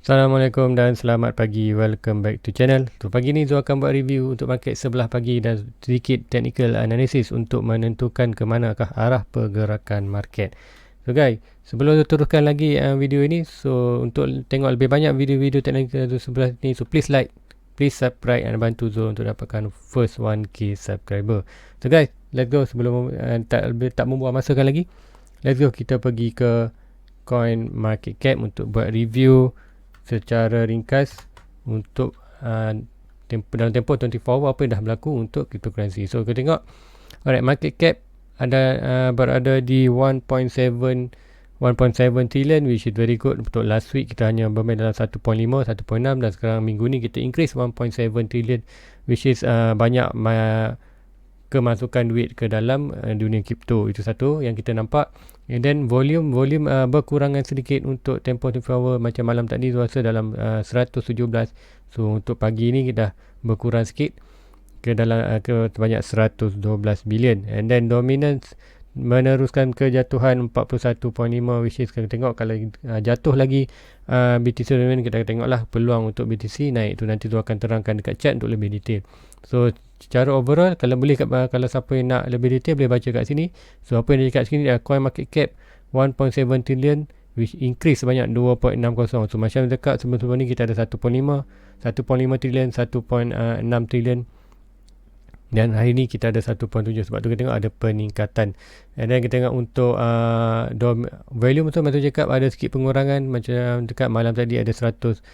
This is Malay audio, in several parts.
Assalamualaikum dan selamat pagi. Welcome back to channel. So, pagi ni Zul akan buat review untuk market sebelah pagi dan sedikit technical analysis untuk menentukan ke manakah arah pergerakan market. So guys, sebelum Zul teruskan lagi video ini, so untuk tengok lebih banyak video-video technical sebelah ni, so please like, please subscribe dan bantu Zul untuk dapatkan first 1k subscriber. So guys, let's go. Sebelum tak membuang masakan lagi, let's go kita pergi ke coin market cap untuk buat review secara ringkas untuk dalam tempoh 24 hour apa yang dah berlaku untuk cryptocurrency. So kita tengok, alright, market cap ada berada di 1.7 trillion, which is very good. Untuk last week kita hanya bermain dalam 1.5, 1.6 dan sekarang minggu ni kita increase 1.7 trillion, which is banyak kemasukan duit ke dalam dunia kripto. Itu satu yang kita nampak. And then volume berkurangan sedikit untuk tempoh 24 hour. Macam malam tadi rasa dalam 117. So untuk pagi ni kita berkurang sikit ke dalam ke banyak 112 bilion. And then dominance meneruskan kejatuhan 41.5, which is kita tengok kalau jatuh lagi BTC dominant, kita tengoklah peluang untuk BTC naik tu. Nanti tu akan terangkan dekat chart untuk lebih detail. So secara overall, kalau kalau siapa yang nak lebih detail boleh baca kat sini. So apa yang ada kat sini adalah coin market cap 1.7 trillion, which increase sebanyak 2.60. So macam dekat sebelum ni kita ada 1.5 trillion, 1.6 trillion, dan hari ni kita ada 1.7. Sebab tu kita tengok ada peningkatan. And then kita tengok untuk volume tu macam cakap ada sikit pengurangan. Macam dekat malam tadi ada 117,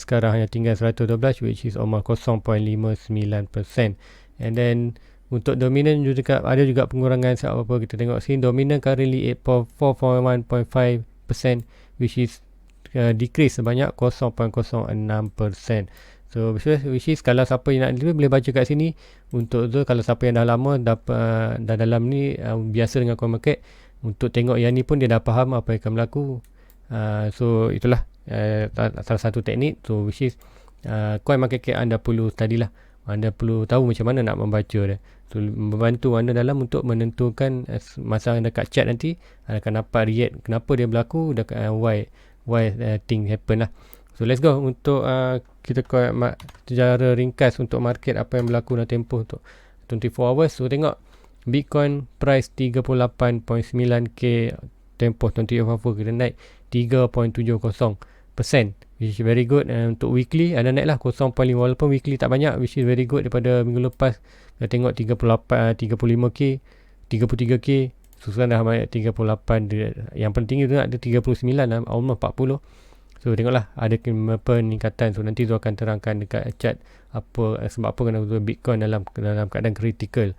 sekarang hanya tinggal 112, which is almost 0.59%. And then untuk dominant juga ada juga pengurangan. Sebab apa kita tengok sini, dominant currently 4.1.5%, which is decrease sebanyak 0.06%. So which is kalau siapa yang nak boleh baca kat sini. Untuk tu kalau siapa yang dah lama dah dalam ni biasa dengan coin market, untuk tengok yang ni pun dia dah faham apa yang akan berlaku. So itulah salah satu teknik. So which is coin market cap anda perlu study lah. Anda perlu tahu macam mana nak membaca dia. So membantu anda dalam untuk menentukan masa anda dekat chat nanti anda akan dapat react kenapa dia berlaku, why thing happen lah. So let's go untuk kita secara ringkas untuk market apa yang berlaku dalam tempoh untuk 24 hours. So tengok Bitcoin price 38.9k, tempoh 24 hours kita naik 3.70%, which is very good. Untuk weekly ada naik lah 0.5, walaupun weekly tak banyak, which is very good daripada minggu lepas. Kita tengok 35k, 33k, so sekarang dah banyak 38. Yang penting itu ada 39 lah, almost 40. So tengoklah ada peningkatan. So nanti tu akan terangkan dekat chat sebab apa kena Bitcoin dalam keadaan critical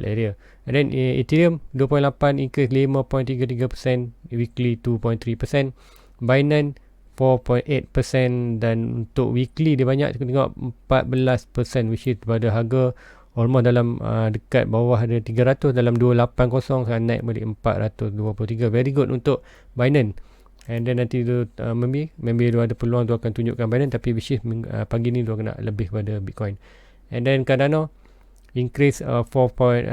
area. And then Ethereum 2.8 increase 5.33%, weekly 2.3%, Binance 4.8%, dan untuk weekly dia banyak, kita tengok 14%, which is pada harga almost dalam dekat bawah ada 300, dalam 280 sekarang naik balik 423. Very good untuk Binance. And then nanti tu maybe tu ada peluang tu akan tunjukkan Binance, tapi which is pagi ni tu kena lebih pada Bitcoin. And then Cardano increase 4.4%,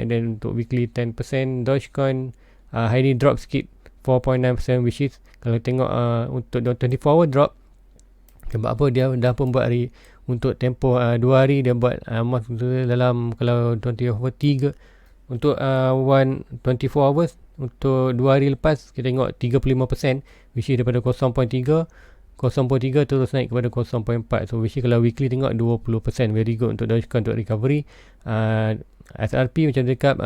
and then untuk weekly 10%. Dogecoin hari ni drop sikit 4.9%, which is kalau tengok untuk 24 hour drop. Sebab apa, dia dah pun buat hari untuk tempoh 2 hari dia buat dalam, kalau 24 hour 3 untuk 24 hours. Untuk 2 hari lepas kita tengok 35%, which is daripada 0.3 terus naik kepada 0.4. So which is kalau weekly tengok 20%, very good untuk Dogecoin untuk recovery. SRP macam cakap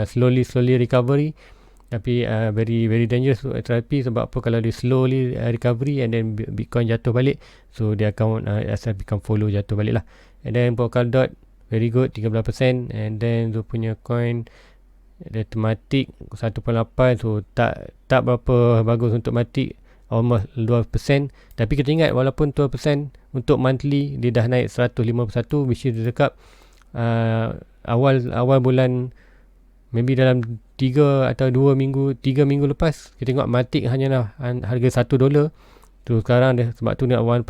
slowly recovery, tapi very dangerous untuk SRP. Sebab apa, kalau dia slowly recovery and then Bitcoin jatuh balik, so dia akan SRP akan follow jatuh balik lah. And then Polkadot very good 13%, and then tu punya coin ada Matic 1.8, so tak berapa bagus untuk Matic, almost 2%. Tapi kita ingat walaupun 2% untuk monthly dia dah naik 151, which is dekat awal bulan, maybe dalam 3 atau 3 minggu lepas. Kita tengok Matic hanya harga $1. Tu sekarang dia, sebab tu nak 1%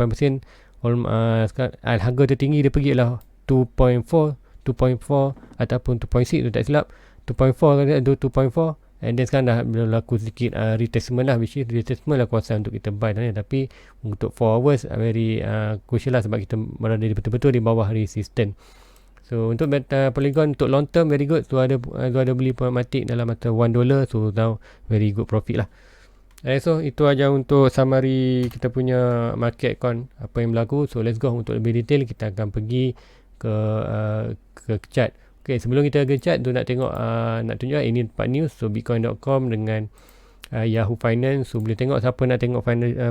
harga tertinggi dia pergi lah 2.4 ataupun 2.6 tu tak silap. 2.4 And then sekarang dah berlaku sedikit retracement lah, which is retracement lah kawasan untuk kita buy tadi. Tapi untuk 4 hours very crucial lah, sebab kita berada betul-betul di bawah resistance. So untuk Polygon untuk long term very good. So ada beli matik dalam mata $1, so now very good profit lah. So itu aja untuk summary kita punya market con, apa yang berlaku. So let's go untuk lebih detail. Kita akan pergi ke chart. Okay, sebelum kita ke chart tu nak tengok nak tunjuk ini tempat news. So bitcoin.com dengan Yahoo Finance. So boleh tengok, siapa nak tengok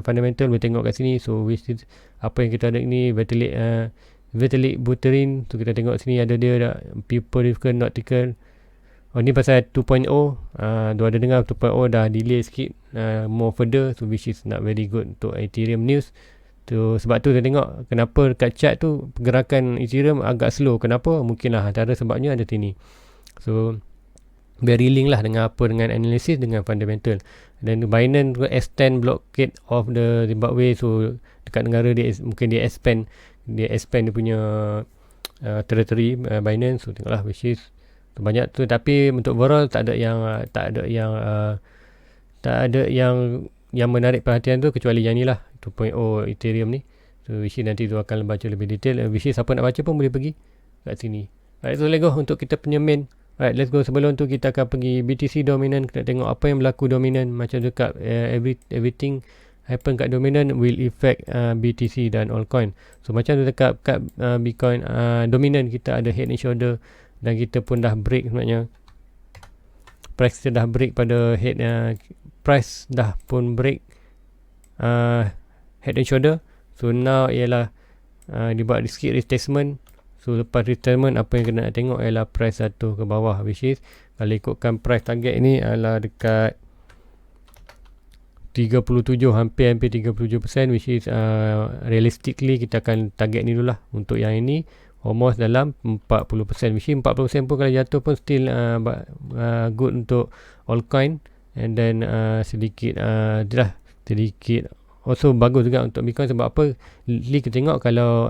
fundamental boleh tengok kat sini. So which is apa yang kita ada ni, Vitalik Buterin. So kita tengok sini ada dia periodical nautical. Oh ni pasal 2.0. Tu ada dengar 2.0 dah delay sikit, more further. So which is not very good untuk Ethereum news. Tu sebab tu saya tengok kenapa dekat chart tu pergerakan Ethereum agak slow. Kenapa? Mungkinlah antara sebabnya ada sini. So very link lah dengan analysis dengan fundamental. Dan Binance extend blockade of the Zimbabwe. So dekat negara dia mungkin dia expand dia punya territory Binance. So tengoklah, which is banyak tu. Tapi untuk overall tak ada yang menarik perhatian tu kecuali yang ni lah, 2.0 Ethereum ni. So which nanti tu akan baca lebih detail. Which siapa nak baca pun boleh pergi kat sini. Alright, so let's go untuk kita punya main. Alright, let's go. Sebelum tu kita akan pergi BTC dominant. Kita tengok apa yang berlaku dominant. Macam dekat everything happen kat dominant will affect BTC dan altcoin. So macam tu dekat Bitcoin dominant kita ada head and shoulder. Dan kita pun dah break sebenarnya. Price kita dah break pada head. Price dah pun break head and shoulder. So now ialah dibuat sikit retracement. So lepas retracement apa yang kena nak tengok ialah price jatuh ke bawah, which is kalau ikutkan price target ni adalah dekat 37, hampir 37%, which is realistically kita akan target ni dulu lah. Untuk yang ini almost dalam 40%, which is 40% pun kalau jatuh pun still good untuk altcoin. And then sedikit also bagus juga untuk Bitcoin. Sebab apa? Kita tengok kalau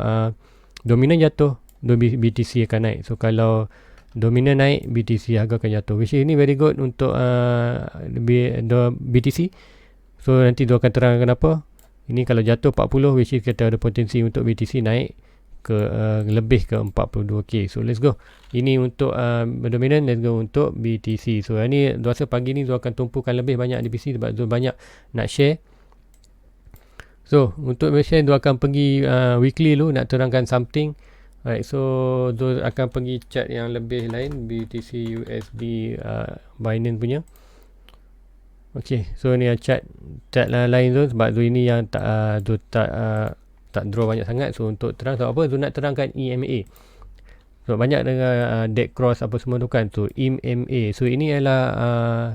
dominan jatuh, BTC akan naik. So kalau dominan naik, BTC harga akan jatuh, which ini very good untuk BTC. So nanti dia akan terangkan kenapa. Ini kalau jatuh 40, which is kita ada potensi untuk BTC naik ke lebih ke 42k. So let's go. Ini untuk dominan. Let's go untuk BTC. So ini rasa pagi ni dia akan tumpukan lebih banyak di BTC sebab dia banyak nak share. So untuk share dia akan pergi weekly dulu nak terangkan something. Alright, so dia akan pergi chart yang lebih lain, BTC USD Binance punya. Okay, so ni chart lain tu sebab tu ini yang tak draw banyak sangat. So untuk terang sebab apa? Tu nak terangkan EMA. So banyak dengan dead cross apa semua tu kan. So EMA. So ini adalah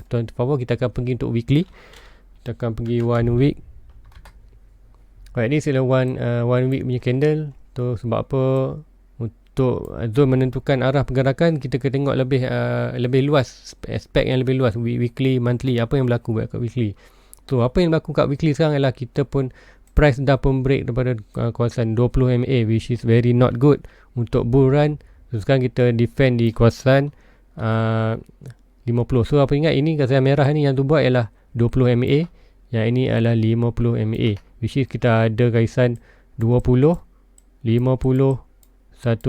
tuan-tuan favor kita akan pergi untuk weekly. Kita akan pergi 1 week. Alright, ni sila 1 week punya candle. Tu sebab apa? Untuk zone menentukan arah pergerakan kita kena tengok lebih luas, aspek yang lebih luas, weekly, monthly, apa yang berlaku kat weekly. So apa yang berlaku kat weekly sekarang ialah kita pun price dah pun break daripada kawasan 20 MA, which is very not good untuk bull run. So sekarang kita defend di kawasan 50. So apa ingat ini kawasan merah ni yang tu buat ialah 20 MA, yang ini adalah 50 MA, which is kita ada garisan 20, 50, 100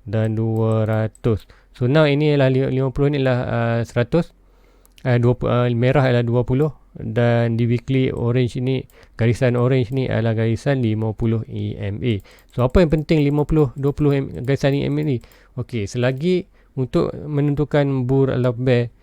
dan 200. So now ini adalah 50 ni adalah 100, merah adalah 20, dan di weekly orange ni, garisan orange ni adalah garisan 50 EMA. So apa yang penting 50, 20 garisan EMA ni? Okey, selagi untuk menentukan bull atau bear,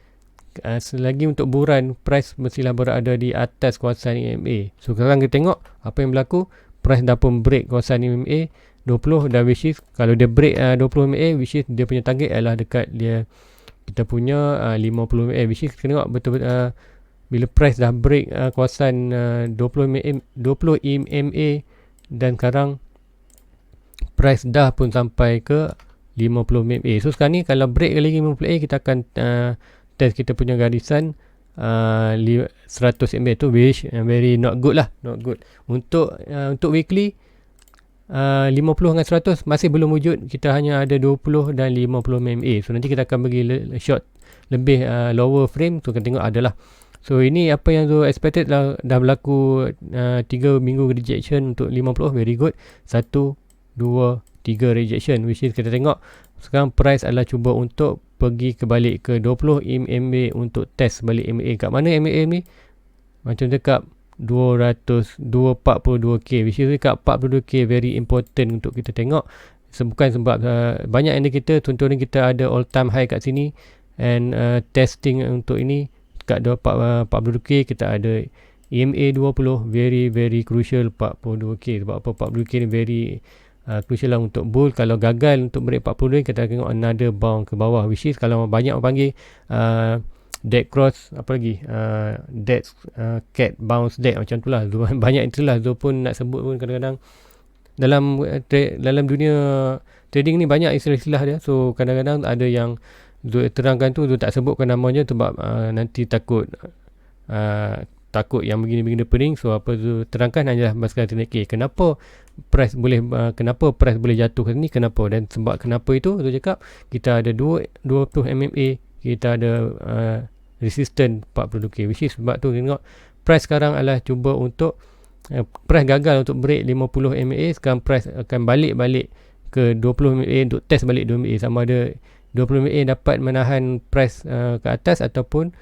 selagi untuk buran price mestilah berada di atas kawasan EMA. So sekarang kita tengok apa yang berlaku. Price dah pun break kawasan EMA 20, dan which is kalau dia break 20 MA, which is dia punya target adalah dekat dia kita punya 50 MA, which is kita tengok betul-betul bila price dah break kawasan 20 MA dan sekarang price dah pun sampai ke 50 MA. So sekarang ni kalau break lagi 50 MA, kita akan test kita punya garisan 100 MA tu, which very not good lah, not good. Untuk weekly 50 dengan 100 masih belum wujud. Kita hanya ada 20 dan 50 MA. So nanti kita akan bagi short lebih lower frame. So kita tengok adalah. So ini apa yang tu expected dah berlaku 3 minggu rejection untuk 50. Very good. 1, 2, 3 rejection, which is kita tengok sekarang price adalah cuba untuk pergi kebalik ke 20 MA untuk test balik MA. Kat mana MA ni? Macam cakap 242k, which is dekat 42k, very important untuk kita tengok. Bukan sebab banyak indicator, contohnya kita ada all time high kat sini, and testing untuk ini kat 42k kita ada EMA 20, very very crucial 42k. Sebab apa 42k ni very crucial lah untuk bull. Kalau gagal untuk break 42, kita tengok another bounce ke bawah, which is kalau banyak orang panggil dead cross, apa lagi dead cat bounce dead, macam tu lah. Banyak itulah Zul pun nak sebut pun kadang-kadang dalam dunia trading ni banyak istilah-istilah dia. So kadang-kadang ada yang Zul terangkan tu, Zul tak sebutkan namanya sebab nanti takut yang begini-begini pening. So apa tu terangkan hanyalah basikal teknik. Kenapa price boleh jatuh ke sini, kenapa, dan sebab kenapa itu tu cakap kita ada 20 MMA, kita ada resistance 42k, which is sebab tu tengok price sekarang adalah cuba untuk price gagal untuk break 50 MA. Sekarang price akan balik ke 20 MA untuk test balik 2 MA, sama ada 20 MA dapat menahan price ke atas ataupun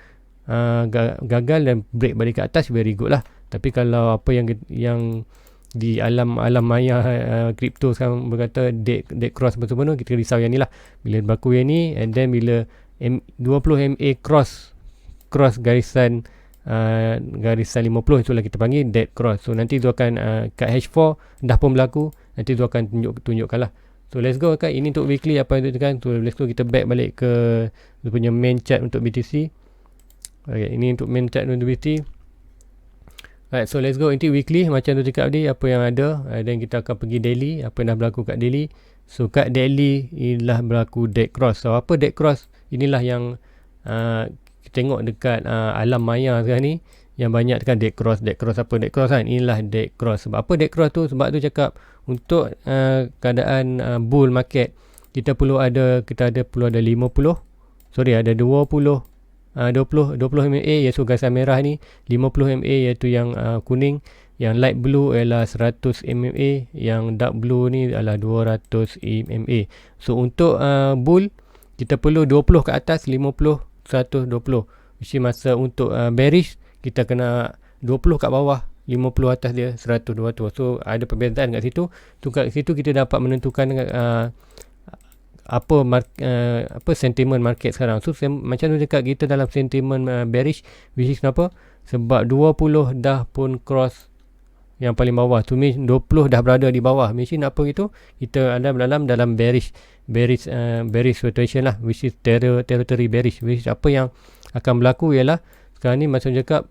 gagal dan break balik ke atas. Very good lah. Tapi kalau apa yang di alam maya kripto sekarang berkata dead cross betul-betul, kita risau yang ni lah. Bila berlaku yang ni, and then bila 20 MA cross garisan 50, itulah kita panggil dead cross. So nanti tu akan kat H4 dah pun berlaku, nanti tu akan tunjukkan lah. So let's go kan, ini untuk weekly apa yang tunjukkan. So let's go, kita back balik ke dia punya main chart untuk BTC. Okay, ini untuk main chart untuk BTC. Alright, so let's go into weekly. Macam tu cakap tadi, apa yang ada, dan kita akan pergi daily, apa yang dah berlaku kat daily. So kat daily inilah berlaku dead cross. So apa dead cross? Inilah yang kita tengok dekat alam maya sekarang ni, yang banyak kan dead cross. Apa dead cross kan? Inilah dead cross. Sebab apa dead cross tu? Sebab tu cakap untuk keadaan bull market, kita perlu ada 20 MA iaitu gasan merah ni, 50 MA iaitu yang kuning, yang light blue ialah 100 MA, yang dark blue ni adalah 200 MA. So untuk bull kita perlu 20 ke atas, 50, 100, 20. Mesti masa untuk bearish kita kena 20 kat bawah, 50 atas dia, 100, 200. So ada perbezaan kat situ. Kat situ kita dapat menentukan apa sentiment market sekarang. So macam tu dekat kita dalam sentiment bearish, which is kenapa? Sebab 20 dah pun cross yang paling bawah. Tu mean 20 dah berada di bawah. Mesin apa itu? Kita ada dalam bearish situation lah, which is territory bearish. Which is apa yang akan berlaku ialah sekarang ni macam cakap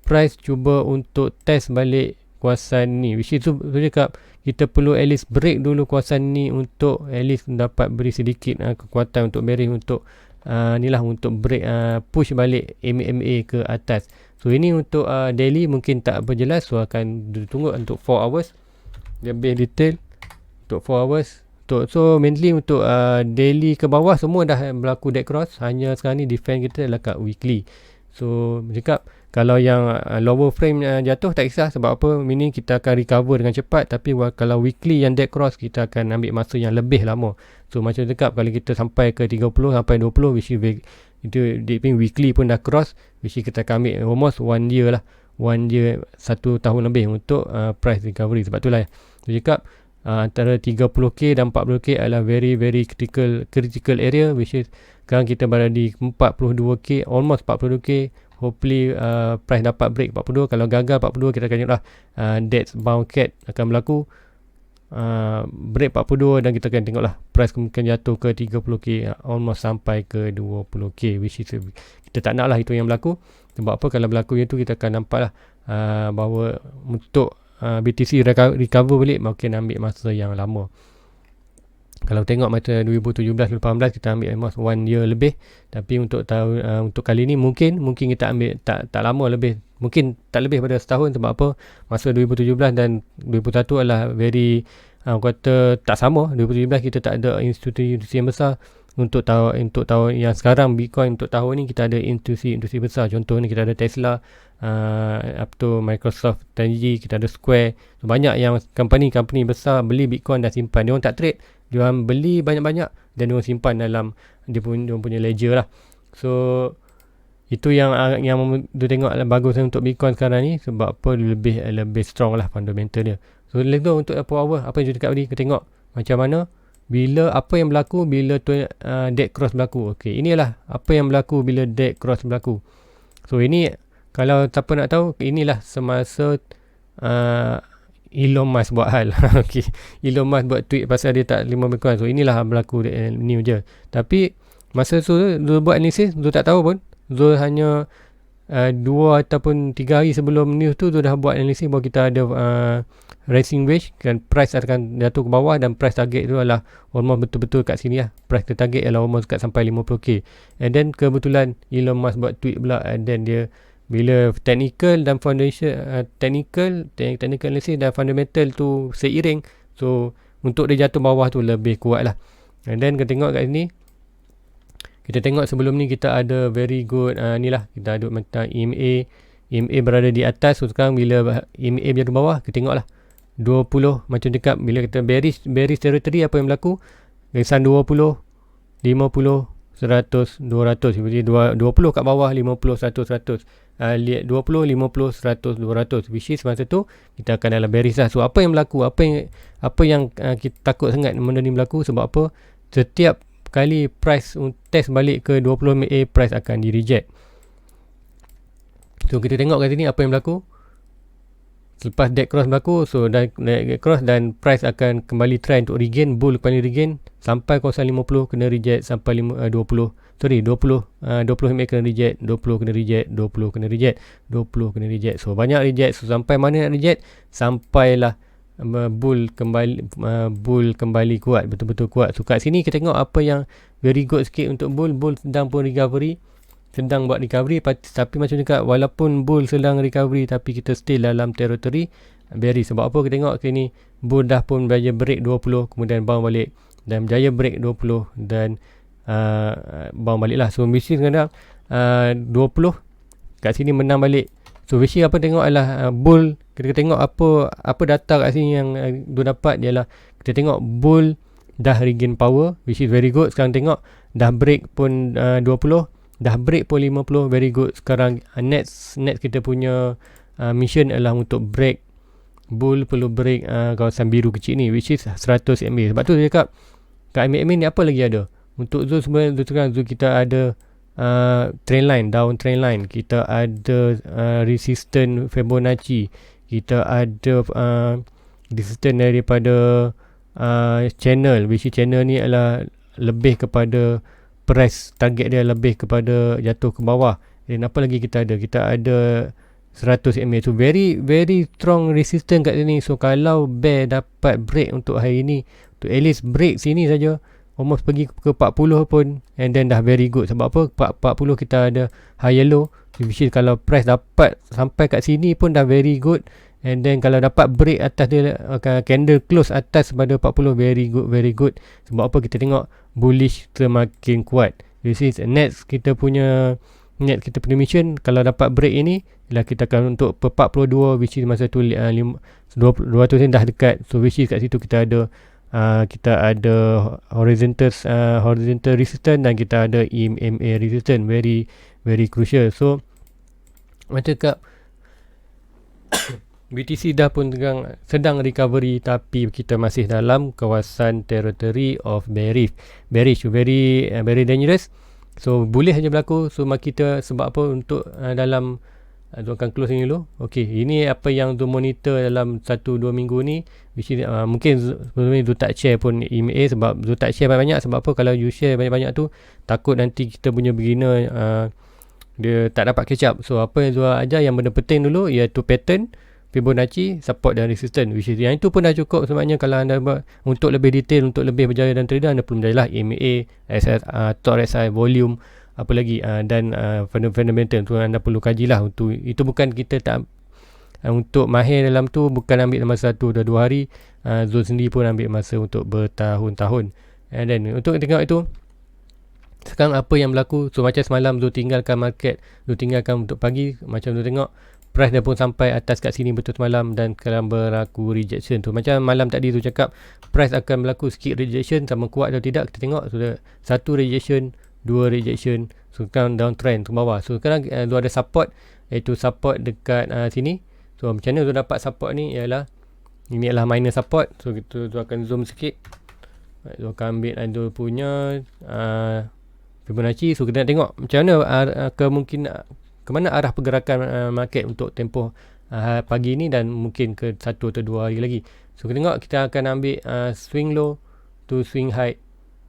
price cuba untuk test balik kuasaan ni, which is tu cakap kita perlu at least break dulu kuasaan ni untuk at least dapat beri sedikit kekuatan untuk bearish, untuk untuk break push balik MA ke atas. So ini untuk daily mungkin tak berjelas, so akan tunggu untuk 4 hours lebih detail untuk 4 hours. So mainly untuk daily ke bawah semua dah berlaku dead cross, hanya sekarang ni defend kita adalah kat weekly. So cakap kalau yang lower frame jatuh tak kisah, sebab apa, meaning kita akan recover dengan cepat. Tapi kalau weekly yang dead cross, kita akan ambil masa yang lebih lama. So macam cakap, kalau kita sampai ke 30 sampai 20, which is itu weekly pun dah cross, which is kita akan ambil almost 1 year lah, 1 year, 1 tahun lebih untuk price recovery. Sebab itulah saya cakap antara 30k dan 40k adalah very very critical area, which is sekarang kita berada di 42k, almost 42k. Hopefully price dapat break 42. Kalau gagal 42, kita akan tengoklah dead bounce cat akan berlaku, break 42, dan kita akan tengoklah price mungkin jatuh ke 30k, almost sampai ke 20k, which is kita tak nak lah itu yang berlaku. Sebab apa, kalau berlaku itu kita akan nampak lah bahawa untuk BTC recover balik mungkin ambil masa yang lama. Kalau tengok macam 2017-18 kita ambil almost 1 year lebih. Tapi untuk untuk kali ni mungkin kita ambil tak lama, lebih mungkin tak lebih pada setahun. Sebab apa, masa 2017 dan 2021 adalah very kata tak sama. 2017 kita tak ada institusi yang besar. Untuk tahun yang sekarang Bitcoin, untuk tahun ni kita ada institusi besar. Contoh ni kita ada Tesla, Microsoft Strategy, kita ada Square. So, banyak yang company besar beli Bitcoin dan simpan. Dia orang tak trade, dia orang beli banyak-banyak dan dia orang simpan dalam dia punya ledger lah. So itu yang dia tengok bagus untuk Bitcoin sekarang ni. Sebab apa? Lebih strong lah fundamental dia. So let's go untuk Apple Hour. Apa yang cakap tadi, kita tengok macam mana bila apa yang berlaku bila dead cross berlaku. Okey, inilah apa yang berlaku bila dead cross berlaku. So ini kalau siapa nak tahu, inilah semasa Elon Musk buat hal. Okey, Elon Musk buat tweet pasal dia tak terima Bitcoin. So inilah berlaku ni je. Tapi masa tu Zul buat analisis, Zul tak tahu pun. Zul hanya 2 ataupun 3 hari sebelum news tu Zul dah buat analisis bahawa kita ada rising wage dan price akan jatuh ke bawah, dan price target tu adalah almost betul-betul kat sini lah. Price ke target ialah almost kat sampai 50k. And then kebetulan Elon Musk buat tweet pula, and then dia bila technical dan foundation technical analysis dan fundamental tu seiring, so untuk dia jatuh bawah tu lebih kuat lah. And then kita tengok kat sini, kita tengok sebelum ni kita ada very good ni lah, kita ada macam EMA berada di atas. So sekarang bila EMA berada di bawah, kita tengok lah 20 macam dekat. Bila kita bearish territory, apa yang berlaku? Garisan 20, 50, 100, 200. Jadi 20 kat bawah, 50, 100, 100. Lihat 20, 50, 100, 200. Which is masa tu kita akan dalam bearish lah. So apa yang berlaku? Apa yang kita takut sangat benda ni berlaku? Sebab apa? Setiap kali price test balik ke 20 MA, price akan di reject. So kita tengok kat sini apa yang berlaku. Selepas dead cross berlaku, so dead cross dan price akan kembali try untuk regain, bull kembali regain sampai kawasan 50, kena reject sampai 20 MA kena reject, 20 kena reject, 20 kena reject, 20 kena reject. So banyak reject. So sampai mana nak reject? Sampailah bull kembali kuat, betul-betul kuat. So kat sini kita tengok apa yang very good sikit untuk bull sedang pun sedang buat recovery. Tapi macam cakap, walaupun bull sedang recovery, tapi kita still dalam territory bearish. Sebab apa? Kita tengok sini, bull dah pun berjaya break 20, kemudian bounce balik, dan berjaya break 20 dan bounce balik lah. So mesti kadang 20 kat sini menang balik. So mesti apa tengok adalah bull. Kita tengok apa data kat sini yang dia dapat ialah, kita tengok bull dah regain power, which is very good. Sekarang tengok dah break pun 20, dah break pun 50, very good. Sekarang next kita punya mission adalah untuk break bull, perlu break kawasan biru kecil ni, which is 100 MA. Sebab tu saya cakap kat MA ni apa lagi ada untuk Zul. Sebenarnya sekarang Zul kita ada trend line, down trend line, kita ada resistance Fibonacci, kita ada resistance daripada channel, which channel ni adalah lebih kepada price target dia, lebih kepada jatuh ke bawah. Dan apa lagi kita ada? Kita ada 100 MA. So very very strong resistance kat sini. So kalau bear dapat break untuk hari ni, to at least break sini saja, almost pergi ke 40 pun, and then dah very good. Sebab apa? 40 kita ada high yellow, which is kalau price dapat sampai kat sini pun dah very good. And then kalau dapat break atas dia, candle close atas pada 40, very good. Sebab apa? Kita tengok bullish semakin kuat. This is next kita punya mission. Kalau dapat break ini, lah kita akan untuk 42, which is masa tu 200 dah dekat. So which is kat situ kita ada horizontal resistance, dan kita ada EMA resistance, very very crucial. So macam kat BTC dah pun sedang recovery, tapi kita masih dalam kawasan territory of bearish, very dangerous. So boleh saja berlaku. So kita sebab apa untuk dalam Zul akan close ni dulu. Okey, ini apa yang Zul monitor dalam 1-2 minggu ni, which is, mungkin sebelum ni Zul tak share pun EMA. Sebab Zul tak share banyak-banyak. Sebab apa? Kalau you share banyak-banyak tu, takut nanti kita punya beginner dia tak dapat catch up. So apa yang Zul ajar yang benda penting dulu, iaitu pattern, Fibonacci, support dan resistance, which is yang itu pun dah cukup. Sebenarnya kalau anda untuk lebih detail, untuk lebih berjaya dan trader, anda perlu berjayalah EMA, Top RSI, volume, apa lagi, dan fundamental tu anda perlu kajilah. Untuk itu bukan kita tak untuk mahir dalam tu bukan ambil masa 1 dan 2 hari, Zul sendiri pun ambil masa untuk bertahun-tahun. And then untuk tengok itu sekarang apa yang berlaku. So macam semalam Zul tinggalkan market, Zul tinggalkan untuk pagi, macam Zul tengok price dia pun sampai atas kat sini betul semalam dan sekarang berlaku rejection tu. Macam malam tadi tu cakap price akan berlaku sikit rejection, sama kuat atau tidak kita tengok. So satu rejection, dua rejection, so sekarang downtrend ke bawah. So sekarang tu ada support, iaitu support dekat sini. So macam mana tu dapat support ni, ialah ini adalah minor support. So kita tu akan zoom sikit, tu akan ambil tu punya Fibonacci. So kita nak tengok macam mana kemungkinan ke mana arah pergerakan market untuk tempoh pagi ni dan mungkin ke 1 atau 2 hari lagi. So kita tengok, kita akan ambil swing low to swing high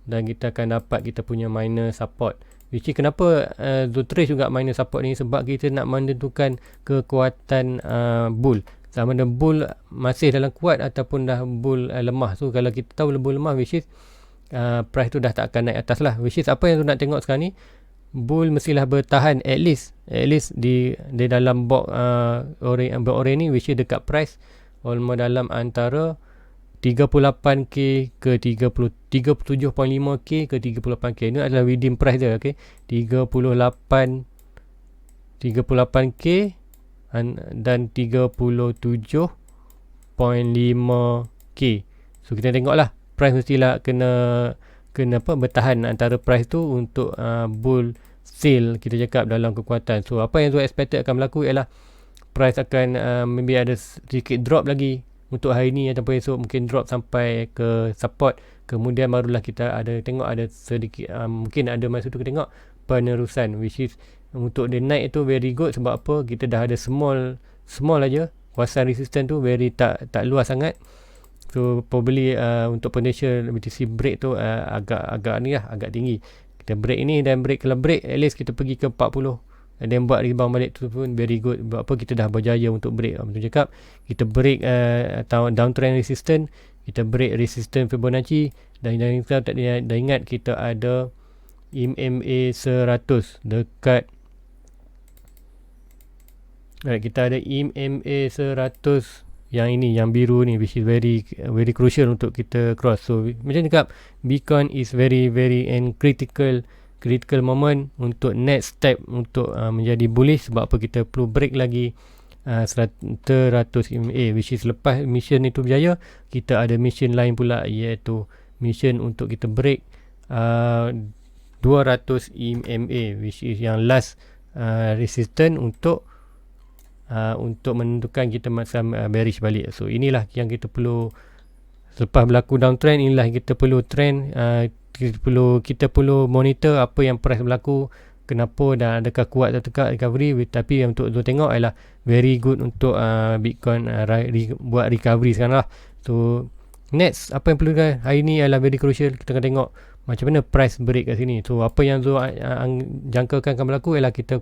dan kita akan dapat kita punya minor support. Which is kenapa Zul trace juga minor support ni, sebab kita nak menentukan kekuatan bull. Sama ada bull masih dalam kuat ataupun dah bull lemah. So kalau kita tahu bull lemah, which is price tu dah tak akan naik atas lah. Which is apa yang tu nak tengok sekarang ni, bull mestilah bertahan at least di dalam box orange ni, which is dekat price almost dalam antara 38k ke 37.5k ke 38k. Ini adalah within price dia, okey. 38k dan 37.5k. So kita tengoklah price mestilah kena bertahan antara price tu untuk bull sale kita cakap dalam kekuatan. So apa yang tu expected akan berlaku ialah price akan maybe ada sedikit drop lagi untuk hari ni ataupun esok, mungkin drop sampai ke support, kemudian barulah kita ada tengok ada sedikit mungkin ada masa tu kita tengok penerusan, which is untuk dia naik itu very good. Sebab apa, kita dah ada small aja, kawasan resistance tu very tak luas sangat. So probably untuk potential BTC break tu agak ni lah, agak tinggi. Kita break ini dan kalau break at least kita pergi ke 40 dan buat rebound balik tu pun very good. Sebab apa, kita dah berjaya untuk break. Betul cakap, kita break downtrend resistance, kita break resistance Fibonacci, dan kita dah ingat kita ada EMA 100 dekat kita ada EMA 100 yang ini, yang biru ni, which is very crucial untuk kita cross. So macam cakap, Bitcoin is very and critical moment untuk next step untuk menjadi bullish. Sebab apa, kita perlu break lagi 100 EMA, which is lepas mission itu berjaya, kita ada mission lain pula, iaitu mission untuk kita break 200 EMA, which is yang last resistance untuk menentukan kita masa bearish balik. So inilah yang kita perlu, selepas berlaku downtrend, inilah kita perlu trend, kita perlu monitor apa yang price berlaku, kenapa dan adakah kuat atau tidak recovery. Tapi yang untuk tengok adalah very good untuk Bitcoin buat recovery sekarang lah. So next apa yang perlu hari ni adalah very crucial, kita akan tengok macam mana price break kat sini. So apa yang Zul jangkakan akan berlaku ialah kita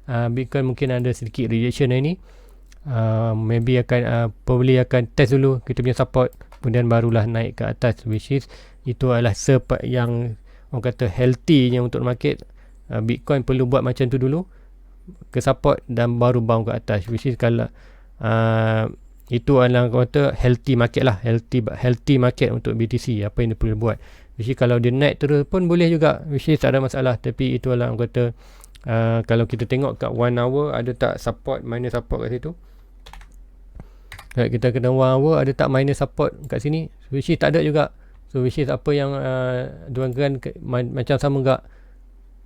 Bitcoin mungkin ada sedikit rejection hari ni, maybe akan probably akan test dulu kita punya support, kemudian barulah naik ke atas, which is itu adalah yang orang kata healthy nya untuk market. Bitcoin perlu buat macam tu dulu ke support dan baru bounce ke atas, which is kalau itu adalah orang kata healthy market lah, healthy market untuk BTC. Apa yang dia perlu buat, which is kalau dia naik terus pun boleh juga, which is tak ada masalah. Tapi itu adalah orang kata kalau kita tengok kat 1 hour ada tak support, minor support kat situ. Kita kena 1 hour ada tak minor support kat sini, which is tak ada juga. So which is apa yang dugaan macam sama juga.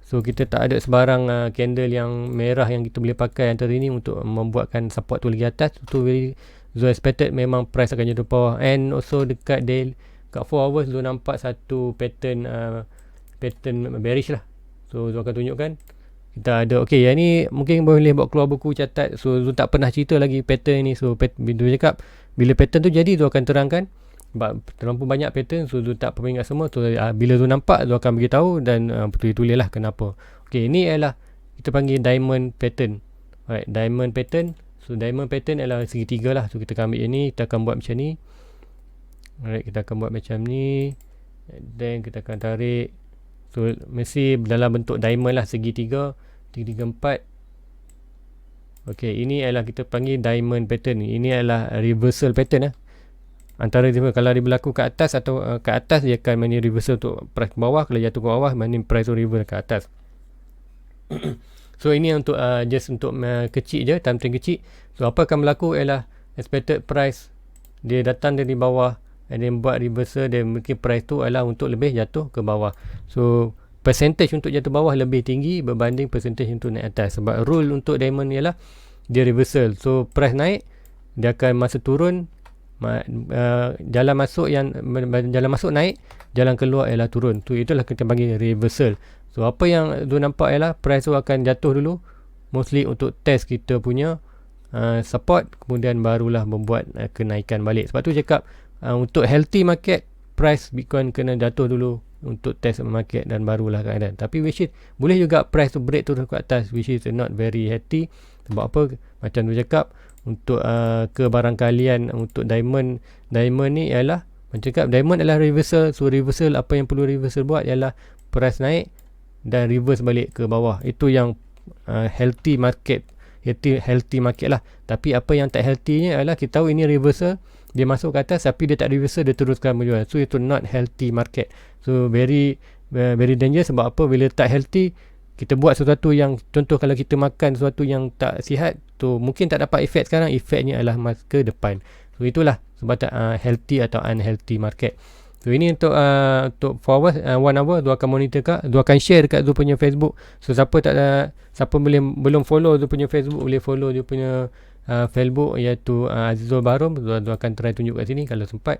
So kita tak ada sebarang candle yang merah yang kita boleh pakai antara ini untuk membuatkan support tu lagi atas. Tu very Zul expected memang price akan jatuh bawah. And also dekat kat 4 hours Zul nampak satu pattern bearish lah. So Zul akan tunjukkan kita ada, okay, yang ni mungkin boleh buat keluar buku catat. So Zul tak pernah cerita lagi pattern ni. So Zul cakap bila pattern tu jadi Zul akan terangkan. Sebab terlalu banyak pattern, so Zul tak pernah ingat semua. So bila Zul nampak, Zul akan beritahu dan tulis lah kenapa. Okay, ni adalah kita panggil diamond pattern. Alright, diamond pattern. So diamond pattern adalah segitiga lah. So kita akan ambil ni, kita akan buat macam ni. Alright, kita akan buat macam ni, then kita akan tarik. So mesti dalam bentuk diamond lah, segitiga 4. Okey, ini adalah kita panggil diamond pattern. Ini adalah reversal pattern. Antara dia, kalau dia berlaku ke atas atau ke atas, dia akan mana reversal untuk price ke bawah. Kalau jatuh ke bawah, mana price tu reverse ke atas. So ini untuk just untuk kecil je, time frame kecil. So apa akan berlaku ialah expected price dia datang dari bawah and then buat reversal, dan mungkin price tu adalah untuk lebih jatuh ke bawah. So percentage untuk jatuh bawah lebih tinggi berbanding percentage untuk naik atas. Sebab rule untuk diamond ialah dia reversal. So price naik, dia akan masa turun, jalan masuk naik, jalan keluar ialah turun. Tu itulah kita panggil reversal. So apa yang tu nampak ialah price tu akan jatuh dulu, mostly untuk test kita punya support, kemudian barulah membuat kenaikan balik. Sebab tu cakap untuk healthy market, price Bitcoin kena jatuh dulu untuk test market dan barulah keadaan. Tapi which is boleh juga price tu break turun ke atas, which is not very healthy. Sebab apa? Macam tu cakap, untuk kebarangkalian untuk diamond ni ialah macam cakap, diamond adalah reversal. So reversal, apa yang perlu reversal buat ialah price naik dan reverse balik ke bawah. Itu yang healthy market lah. Tapi apa yang tak healthy nya adalah kita tahu ini reversal, dia masuk ke atas tapi dia tak reversal, dia teruskan menjual. So itu not healthy market. So very dangerous. Sebab apa? Bila tak healthy, kita buat sesuatu yang, contoh kalau kita makan sesuatu yang tak sihat, tu mungkin tak dapat efek sekarang, efeknya adalah masa ke depan. So itulah sebab tak healthy atau unhealthy market. So ini untuk forward 1 hour, Zul akan monitor kat, Zul akan share dekat Zul punya Facebook. So siapa belum follow Zul punya Facebook, boleh follow dia punya Facebook, iaitu Azizul Bahrom. Zul akan try tunjuk kat sini kalau sempat.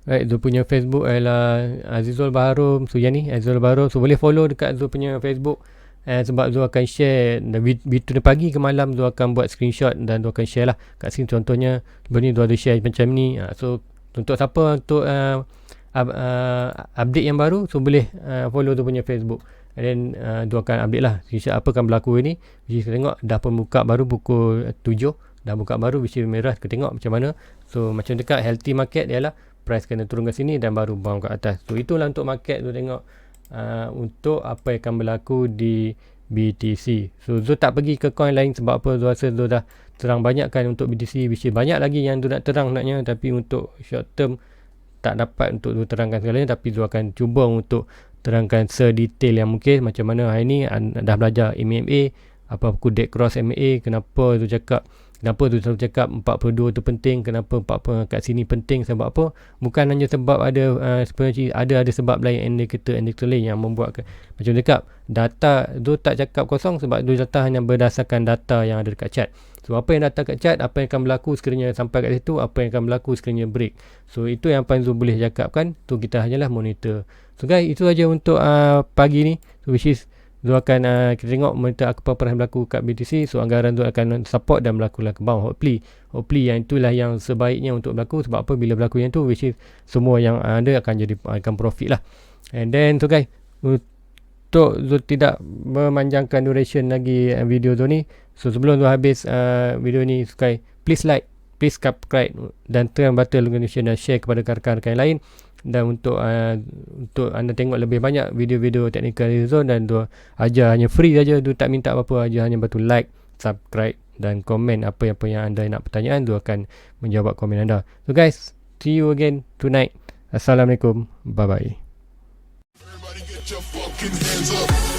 Right, Zul punya Facebook adalah Azizul Bahrom Suyani, Azizul Bahrom. So boleh follow dekat Zul punya Facebook, sebab Zul akan share video pagi ke malam. Zul akan buat screenshot dan Zul akan share lah kat sini. Contohnya ni Zul ada share macam ni. So untuk siapa untuk update yang baru, so boleh follow Zul punya Facebook. And then Zul akan update lah apa akan berlaku ni. Jadi kita tengok dah pun buka baru pukul 7, dah buka baru, besi merah. Kita tengok macam mana. So macam dekat healthy market ialah price kena turun ke sini dan baru bounce ke atas. So itulah untuk market. Zul tengok untuk apa yang akan berlaku di BTC. So Zul tak pergi ke coin lain sebab apa? Zul rasa Zul dah terang banyak kan untuk BTC. Banyak lagi yang Zul nak terang naknya, tapi untuk short term tak dapat untuk Zul terangkan segalanya. Tapi Zul akan cuba untuk terangkan sedetail yang mungkin. Macam mana hari ni dah belajar MMA, apa aku dead cross MMA, kenapa Zul cakap 42 tu penting, kenapa 40 kat sini penting, sebab apa? Bukan hanya sebab sebenarnya ada sebab lain, indikator lain yang membuat macam cakap data tu tak cakap kosong, sebab tu data hanya berdasarkan data yang ada dekat chart. So apa yang data kat chart, apa yang akan berlaku sekiranya sampai kat situ, apa yang akan berlaku sekiranya break. So itu yang paling Zul boleh cakapkan. Tu kita hanyalah monitor. So guys, itu saja untuk pagi ni. So which is Zul akan kita tengok monitor apa yang berlaku kat BTC. So anggaran Zul akan support dan berlakulah ke bawah. Hopefully yang itulah yang sebaiknya untuk berlaku. Sebab apa? Bila berlaku yang tu, which is semua yang ada akan profit lah. And then so guys, untuk Zul tidak memanjangkan duration lagi video Zul ni. So sebelum Zul habis video ni, guys, please like, please subscribe dan tekan button notification dan share kepada rakan-rakan lain. Dan untuk anda tengok lebih banyak video-video teknikal Zul, dan Zul ajar hanya free saja, Zul tak minta apa-apa, ajar hanya bantu like, subscribe dan komen apa yang anda nak pertanyaan. Zul akan menjawab komen anda. So guys, see you again tonight. Assalamualaikum, bye bye. Everybody get your fucking hands up.